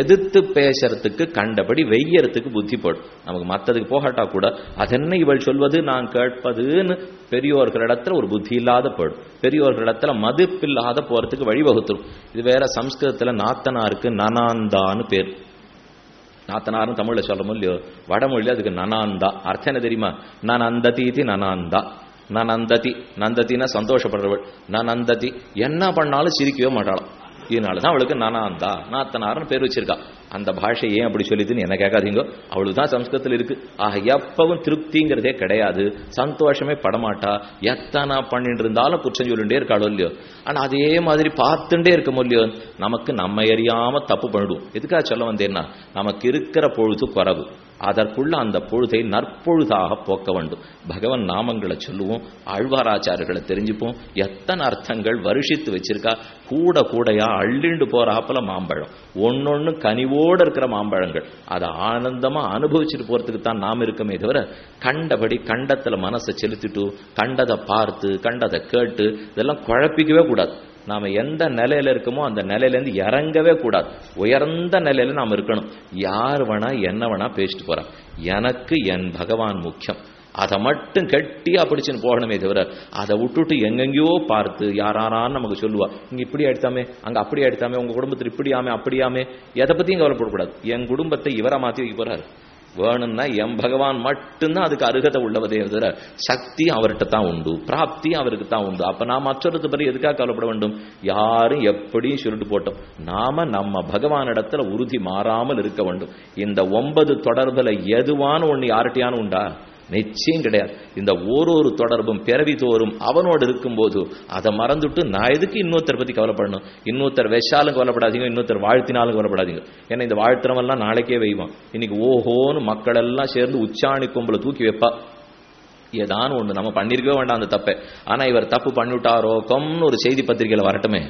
எதிர்த்து பேசுறதுக்கு கண்டபடி வெய்யறதுக்கு புத்தி போடும். நமக்கு மற்றதுக்கு போகாட்டா கூட அதென்ன இவள் சொல்வது நான் கேட்பதுன்னு பெரியோர்களிடத்துல ஒரு புத்தி இல்லாத போடும். பெரியோர்களிடத்துல மதிப்பில்லாத போறதுக்கு வழிவகுத்துரும். இது வேற சம்ஸ்கிருதத்துல நாத்தனாருக்கு நனாந்தான்னு பேர். நாத்தனாரும் தமிழ்ல சொல்றோம் இல்லையோ, வடமொழியில அதுக்கு நனாந்தா. அர்த்தம் என்ன தெரியுமா? நனந்ததி நனாந்தா. நனந்ததி, நந்தத்தின்னா சந்தோஷப்படுறவள். நனந்ததி என்ன பண்ணாலும் சிரிக்கவே மாட்டாளாம். இதனாலதான் அவளுக்கு நனாந்தா, நாத்தனார்னு பேர் வச்சிருக்கா. அந்த பாஷை ஏன் அப்படி சொல்லிதுன்னு என்ன கேட்காதீங்க, அவளுக்குதான் சம்ஸ்கிருதத்தில் இருக்கு. ஆக எப்பவும் திருப்திங்கிறதே கிடையாது, சந்தோஷமே படமாட்டா. எத்தனை பண்ணிட்டு இருந்தாலும் குற்றம் சொல்லிட்டே இருக்காளோ இல்லையோ. ஆனா அதே மாதிரி பார்த்துட்டே இருக்க முடியலையோ, நமக்கு நம்ம அறியாம தப்பு பண்ணிடுவோம். எதுக்காக சொல்ல வந்தேன்னா, நமக்கு இருக்கிற பொழுது குறைவு, அதற்குள்ள அந்த பொழுதை நற்பொழுதாக போக்க வேண்டும். பகவன் நாமங்களை சொல்லுவோம், ஆழ்வாராச்சாரர்களை தெரிஞ்சுப்போம். எத்தனை அர்த்தங்கள் வருஷித்து வச்சிருக்கா. கூட கூடையா அள்ளிண்டு போறாப்புல மாம்பழம், ஒன்னொன்னு கனிவோட இருக்கிற மாம்பழங்கள். அதை ஆனந்தமா அனுபவிச்சுட்டு போறதுக்கு தான் நாம் இருக்கமே தவிர, கண்டபடி கண்டத்துல மனசை செலுத்திட்டு கண்டதை பார்த்து கண்டதை கேட்டு இதெல்லாம் குழப்பிக்கவே கூடாது. நாம எந்த நிலையில இருக்கோமோ அந்த நிலையில இருந்து இறங்கவே கூடாது. உயர்ந்த நிலையில நாம இருக்கணும். யார் வேணா என்ன வேணா பேசிட்டு போறா, எனக்கு என் பகவான் முக்கியம். அதை மட்டும் கெட்டியா பிடிச்சுன்னு போகணுமே தவிர, அதை விட்டுட்டு எங்கெங்கயோ பார்த்து யாராரான்னு நமக்கு சொல்லுவா, இங்க இப்படி ஆயிடுத்தாமே, அங்க அப்படி ஆயிடுத்தாமே, உங்க குடும்பத்தில் இப்படியாமே அப்படியாமே, எதை பத்தியும் கவலைப்படக்கூடாது. என் குடும்பத்தை இவரை மாத்தி வைக்க போறாரு. வேணும்னா என் பகவான் மட்டும்தான் அதுக்கு அருகதை உள்ளவதே தவிர சக்தி அவர்கிட்ட தான் உண்டு, பிராப்தி அவருக்கு தான் உண்டு. அப்ப நான் மற்றொரு பற்றி எதுக்காக கவலைப்பட வேண்டும்? யாரும் எப்படியும் சொல்லிட்டு போட்டோம், நாம நம்ம பகவானிடத்துல உறுதி மாறாமல் இருக்க வேண்டும். இந்த 9 தொடர்புல எதுவான ஒண்ணு யார்கிட்டயான உண்டா? நிச்சயம் கிடையாது. இந்த ஒரு தொடர்பும் பிறவி தோறும் அவனோடு இருக்கும் போது அதை மறந்துட்டு நான் எதுக்கு இன்னொருத்தர் பத்தி கவலைப்படணும்? இன்னொருத்தர் வெச்சாலும் கவலைப்படாதீங்க, இன்னொருத்தர் வாழ்த்தினாலும் கவலைப்படாதீங்க. ஏன்னா இந்த வாழ்த்துறவெல்லாம் நாளைக்கே வைவான். இன்னைக்கு ஓஹோன்னு மக்கள் எல்லாம் சேர்ந்து உச்சாணி கொம்புல தூக்கி வைப்பா. ஏதானு ஒண்ணு நம்ம பண்ணிருக்கவே வேண்டாம் அந்த தப்பை. ஆனா இவர் தப்பு பண்ணிவிட்டாரோ கொம்னு ஒரு செய்தி பத்திரிகையில வரட்டுமே,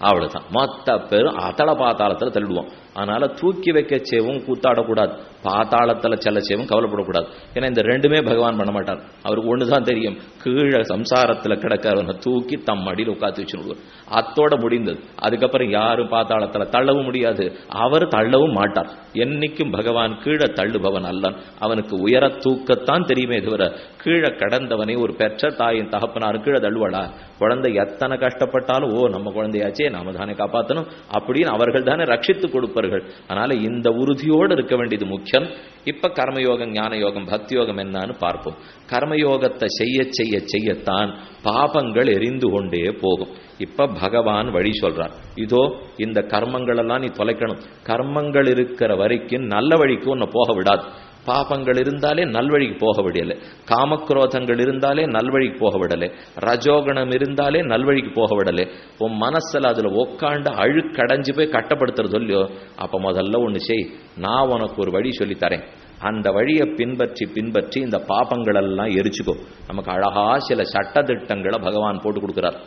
அவ்வளவுதான் மொத்த பேரும் அத்தள பாத்தாளத்துல தள்ளிடுவோம். அதனால தூக்கி வைக்கச்சேவும் கூத்தாடக்கூடாது. பாதாளத்துல செல்ல செய்வும் கவலைப்படக்கூடாது. ஏன்னா இந்த ரெண்டுமே பகவான் பண்ண மாட்டார். அவருக்கு ஒண்ணுதான் தெரியும், கீழே சம்சாரத்துல கிடக்கிறவனை தூக்கி தம் மடியில் உட்காந்து வச்சுடுவார். அத்தோட முடிந்தது. அதுக்கப்புறம் யாரும் பாதாளத்துல தள்ளவும் முடியாது, அவர் தள்ளவும் மாட்டார். என்னைக்கும் பகவான் கீழே தள்ளுபவன் அல்லன். அவனுக்கு உயர தூக்கத்தான் தெரியுமே தவிர கீழே கடந்தவனை ஒரு பெற்ற தாயின் தகப்பனாரு கீழே தள்ளுவாளா? குழந்தை எத்தனை கஷ்டப்பட்டாலும் ஓ நம்ம குழந்தையாச்சே நாம தானே காப்பாற்றணும் அப்படின்னு அவர்கள் தானே ரட்சித்து கொடுப்பார்கள். அதனால இந்த உறுதியோடு இருக்க வேண்டியது முக்கியம். இப்ப கர்மயோகம், ஞான யோகம், பக்தி யோகம் என்னன்னு பார்ப்போம். கர்மயோகத்தை செய்ய செய்ய செய்யத்தான் பாபங்கள் எரிந்து கொண்டே போகும். இப்ப பகவான் வழி சொல்றார். இதோ இந்த கர்மங்கள் எல்லாம் நீ தொலைக்கணும். கர்மங்கள் இருக்கிற வரைக்கும் நல்ல வழிக்கு உன்னை போக விடாது. பாபங்கள் இருந்தாலே நல்வழிக்கு போக விடலை, காமக்ரோதங்கள் இருந்தாலே நல்வழிக்கு போக விடலை, ரஜோகணம் இருந்தாலே நல்வழிக்கு போக விடலை. உன் மனசுல அதுல உக்காண்டு அழுக்கடைஞ்சு போய் கட்டப்படுத்துறது இல்லையோ, அப்ப முதல்ல ஒண்ணு செய், நான் உனக்கு ஒரு வழி சொல்லித்தரேன். அந்த வழியை பின்பற்றி பின்பற்றி இந்த பாபங்கள் எல்லாம் எரிச்சுக்கோ. நமக்கு அழகா சில சட்டதிட்டங்களை பகவான் போட்டு கொடுக்கிறார்.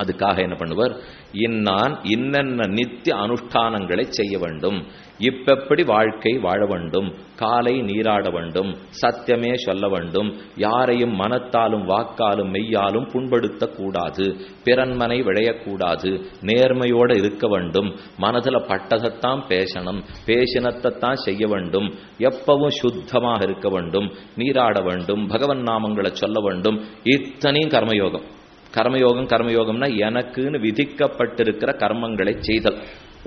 அதுக்காக என்ன பண்ணுவார், இன்னான் இன்னென்ன நித்திய அனுஷ்டானங்களை செய்ய வேண்டும், இப்பெப்படி வாழ்க்கை வாழ வேண்டும், காலை நீராட வேண்டும், சத்தியமே சொல்ல வேண்டும், யாரையும் மனத்தாலும் வாக்காலும் மெய்யாலும் புண்படுத்த கூடாது, பிறன்மனை விளையக்கூடாது, நேர்மையோடு இருக்க வேண்டும், மனதில் பட்டதைத்தான் பேசணும், பேசினத்தைத்தான் செய்ய வேண்டும், எப்பவும் சுத்தமாக இருக்க வேண்டும், நீராட வேண்டும், பகவன் நாமங்களை சொல்ல வேண்டும். இத்தனையும் கர்மயோகம். கர்மயோகம்னா எனக்குன்னு விதிக்கப்பட்டிருக்கிற கர்மங்களை செய்தல்.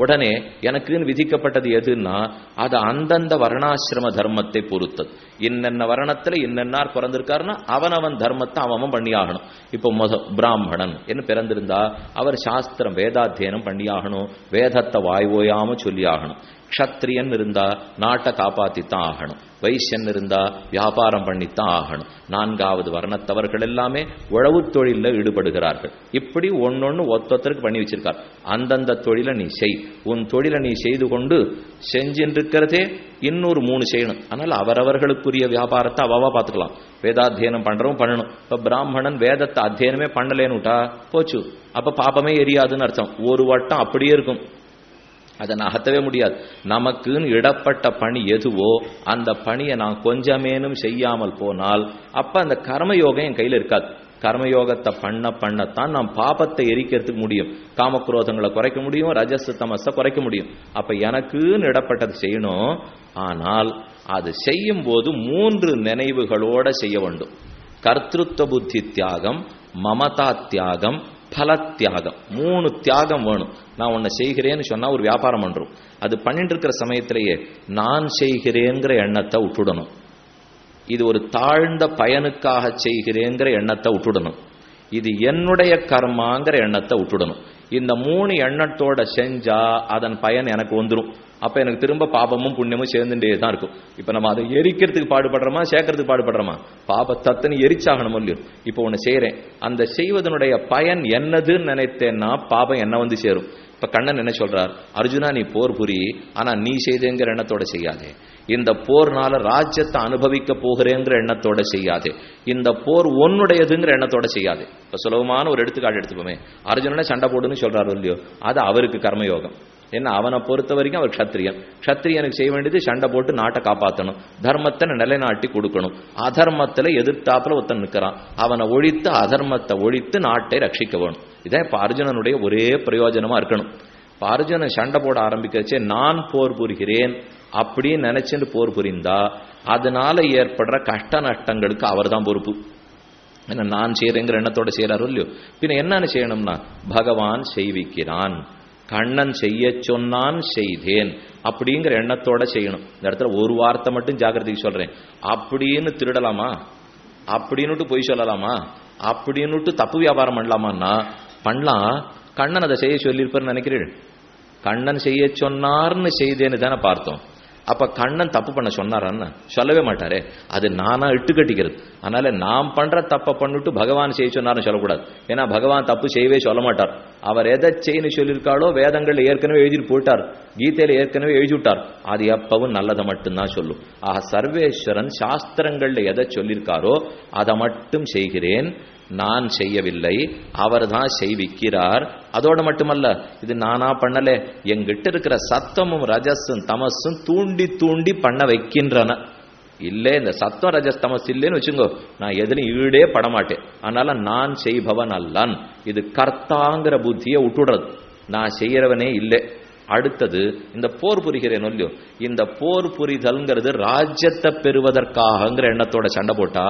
உடனே எனக்குன்னு விதிக்கப்பட்டது எதுன்னா அது அந்தந்த வர்ணாசிரம தர்மத்தை பொறுத்தது. இன்னென்ன வர்ணத்துல இன்னென்னார் பிறந்திருக்காருன்னா அவனவன் தர்மத்தை அவன் பண்ணியாகணும். இப்போ பிராமணன் என்ன பிறந்திருந்தா அவர் சாஸ்திரம் வேதாத்தியனம் பண்ணியாகணும், வேதத்தை வாய்வோயாம சொல்லி ஆகணும். க்ஷத்ரியன் இருந்தா நாட்டை காப்பாத்தித்தான் ஆகணும், வைசியன் இருந்தா வியாபாரம் பண்ணித்தான் ஆகணும். நான்காவது வர்ணத்தவர்கள் எல்லாமே உழவு தொழில ஈடுபடுகிறார்கள். இப்படி ஒன்னொன்னு ஒத்தொத்தருக்கு பண்ணி வச்சிருக்கார். அந்தந்த தொழிலை நீ செய். உன் தொழிலை நீ செய்து கொண்டு செஞ்சின்றிருக்கிறதே இன்னொரு 3 செய்யணும். அதனால அவரவர்களுக்குரிய வியாபாரத்தை அவாவா பார்த்துக்கலாம். வேதாத்தியனம் பண்றவும் பண்ணணும். இப்ப பிராமணன் வேதத்தை அத்தியனமே பண்ணலேன்னுட்டா போச்சு, அப்ப பாபமே எரியாதுன்னு அர்த்தம். ஒரு வட்டம் அப்படியே இருக்கும், அதை நகர்த்தவே முடியாது. நமக்குன்னு இடப்பட்ட பணி எதுவோ அந்த பணியை நான் கொஞ்சமேனும் செய்யாமல் போனால் அப்ப அந்த கர்மயோகம் என் கையில் இருக்காது. கர்மயோகத்தை பண்ணத்தான் நாம் பாபத்தை எரிக்கிறதுக்கு முடியும், காமக்ரோதங்களை குறைக்க முடியும், ரஜஸ் தமஸை குறைக்க முடியும். அப்ப எனக்குன்னு இடப்பட்டது செய்யணும். ஆனால் அது செய்யும் போது 3 நினைவுகளோட செய்ய வேண்டும். கர்த்திருவ புத்தி தியாகம், மமதா தியாகம், பலத்தியாகம். 3 தியாகம் வேணும். நான் உன்னை செய்கிறேன்னு சொன்னா ஒரு வியாபாரம் பண்றோம், அது பண்ணிட்டு இருக்கிற சமயத்திலேயே நான் செய்கிறேங்கிற எண்ணத்தை விட்டுடணும். இது ஒரு தாழ்ந்த பயனுக்காக செய்கிறேங்கிற எண்ணத்தை விட்டுடணும். இது என்னுடைய கர்மாங்கிற எண்ணத்தை விட்டுடணும். இந்த 3 எண்ணத்தோட செஞ்சா அதன் பயன் எனக்கு வந்துடும். அப்ப எனக்கு திரும்ப பாபமும் புண்ணியமும் சேர்ந்துட்டே தான் இருக்கும். இப்ப நம்ம அதை எரிக்கிறதுக்கு பாடுபடுறோமா, சேர்க்கறதுக்கு பாடுபடுறோமா? பாபத்தத்தனை எரிச்சாகணும் இல்லையோ. இப்போ ஒண்ணு செய்யறேன், அந்த செய்வதனுடைய பயன் என்னதுன்னு நினைத்தேன்னா பாபம் என்ன வந்து சேரும். இப்ப கண்ணன் என்ன சொல்றார், அர்ஜுனா நீ போர் புரி, ஆனா நீ செய்தேங்கிற எண்ணத்தோட செய்யாதே. இந்த போர்னால ராஜ்யத்தை அனுபவிக்க போகிறேங்கிற எண்ணத்தோட செய்யாதே. இந்த போர் ஒன்னுடையதுங்கிற எண்ணத்தோட செய்யாதே. இப்ப சுலபமான ஒரு எடுத்துக்காட்டு எடுத்துப்போமே, அர்ஜுனனை சண்டை போடுன்னு சொல்றாரு இல்லையோ, அது அவருக்கு கர்மயோகம். ஏன்னா அவனை பொறுத்த வரைக்கும் அவர் க்ஷத்ரியன். க்ஷத்ரியனுக்கு செய்ய வேண்டியது சண்டை போட்டு நாட்டை காப்பாற்றணும், தர்மத்தை நிலைநாட்டி கொடுக்கணும். அதர்மத்துல எதிர்த்தாப்புல ஒருத்தன் நிற்கிறான், அவனை ஒழித்து அதர்மத்தை ஒழித்து நாட்டை ரட்சிக்க வேணும். இதான் இப்ப அர்ஜுனனுடைய ஒரே பிரயோஜனமா இருக்கணும். இப்ப அர்ஜுனன் சண்டை போட ஆரம்பிக்கச்சே நான் போர் புரிகிறேன் அப்படின்னு நினைச்சுட்டு போர் புரிந்தா அதனால ஏற்படுற கஷ்ட நஷ்டங்களுக்கு அவர் தான் பொறுப்பு. ஏன்னா நான் செய்யறேங்கிற எண்ணத்தோட செய்யறாரோ இல்லையோ. பின்ன என்னன்னு செய்யணும்னா பகவான் செய்விக்கிறான், கண்ணன் செய்ய சொன்னான் செய்தேன் அப்படிங்கிற எண்ணத்தோட செய்யணும். இந்த இடத்துல ஒரு வார்த்தை மட்டும் ஜாக்கிரதைக்கு சொல்றேன். அப்படின்னு திருடலாமா, அப்படின்னுட்டு பொய் சொல்லலாமா, அப்படின்னுட்டு தப்பு வியாபாரம் பண்ணலாமான்னா பண்ணலாம். கண்ணன் அதை செய்ய சொல்லியிருப்பார்னு நினைக்கிறேன். கண்ணன் செய்ய சொன்னார்னு செய்தேன்னு தானே பார்த்தோம். அப்ப கண்ணன் தப்பு பண்ண சொன்னாரான்னு சொல்லவே மாட்டாரே, அது நானா இட்டு கட்டிக்கிறது. அதனால நாம் பண்ற தப்பை பண்ணிட்டு பகவான் செய்ய சொன்னார்னு சொல்லக்கூடாது. ஏன்னா பகவான் தப்பு செய்யவே சொல்ல மாட்டார். அவர் எதை செய்யு சொல்லியிருக்காளோ வேதங்கள் ஏற்கனவே எழுதிட்டு போயிட்டார், கீதையில ஏற்கனவே எழுதி விட்டார். அது எப்பவும் நல்லதை மட்டும்தான் சொல்லும். ஆக சர்வேஸ்வரன் சாஸ்திரங்கள்ல எதை சொல்லியிருக்காரோ அதை மட்டும் செய்கிறேன். நான் செய்யவில்லை, அவர் தான் செய்விக்கிறார். அதோட மட்டுமல்ல, இது நானா பண்ணல, எங்கிட்ட இருக்கிற சத்தமும் ரஜஸும் தமசும் தூண்டி தூண்டி பண்ண வைக்கின்றன. இல்ல இந்த சத்தம் ரஜஸ் தமஸ் இல்லைன்னு வச்சுங்கோ, நான் எதுலையும் ஈடே படமாட்டேன். அதனால நான் செய்பவன் அல்லன். இது கர்த்தாங்கிற புத்தியை விட்டுடுறது, நான் செய்யறவனே இல்லை. அடுத்தது இந்த போர் புரிகிறேன் இல்லையோ, இந்த போர் புரிதல்ங்கிறது ராஜ்யத்தை பெறுவதற்காகங்கிற எண்ணத்தோட சண்டை போட்டா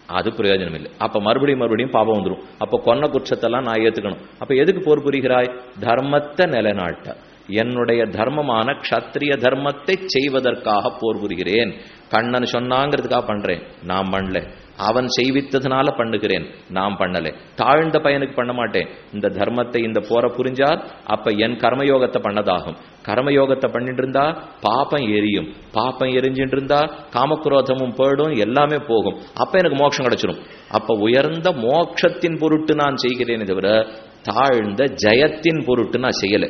அது பிரயோஜனம் இல்லை. அப்ப மறுபடியும் பாபம் வந்துடும். அப்ப கொன்ன குற்றத்தெல்லாம் நான் ஏத்துக்கணும். அப்ப எதுக்கு போர் புரிகிறாய்? தர்மத்தை நிலைநாட்ட, என்னுடைய தர்மமான க்ஷத்ரிய தர்மத்தை செய்வதற்காக போர் புரிகிறேன். கண்ணன் சொன்னாங்கிறதுக்காக பண்றேன், நான் பண்ணல. அவன் செய்வித்ததுனால பண்ணுகிறேன், நான் பண்ணல. தாழ்ந்த பையனுக்கு பண்ண மாட்டேன். இந்த தர்மத்தை இந்த போரை புரிஞ்சால் அப்ப என் கர்மயோகத்தை பண்ணதாகும். கர்மயோகத்தை பண்ணிட்டு இருந்தா பாப்பம் எரியும், பாப்பம் எரிஞ்சிட்டு இருந்தா காமக்ரோதமும் போயிடும், எல்லாமே போகும். அப்ப எனக்கு மோட்சம் கிடைச்சிடும். அப்ப உயர்ந்த மோட்சத்தின் பொருட்டு நான் செய்கிறேனே தவிர தாழ்ந்த ஜெயத்தின் பொருட்டு நான் செய்யலை.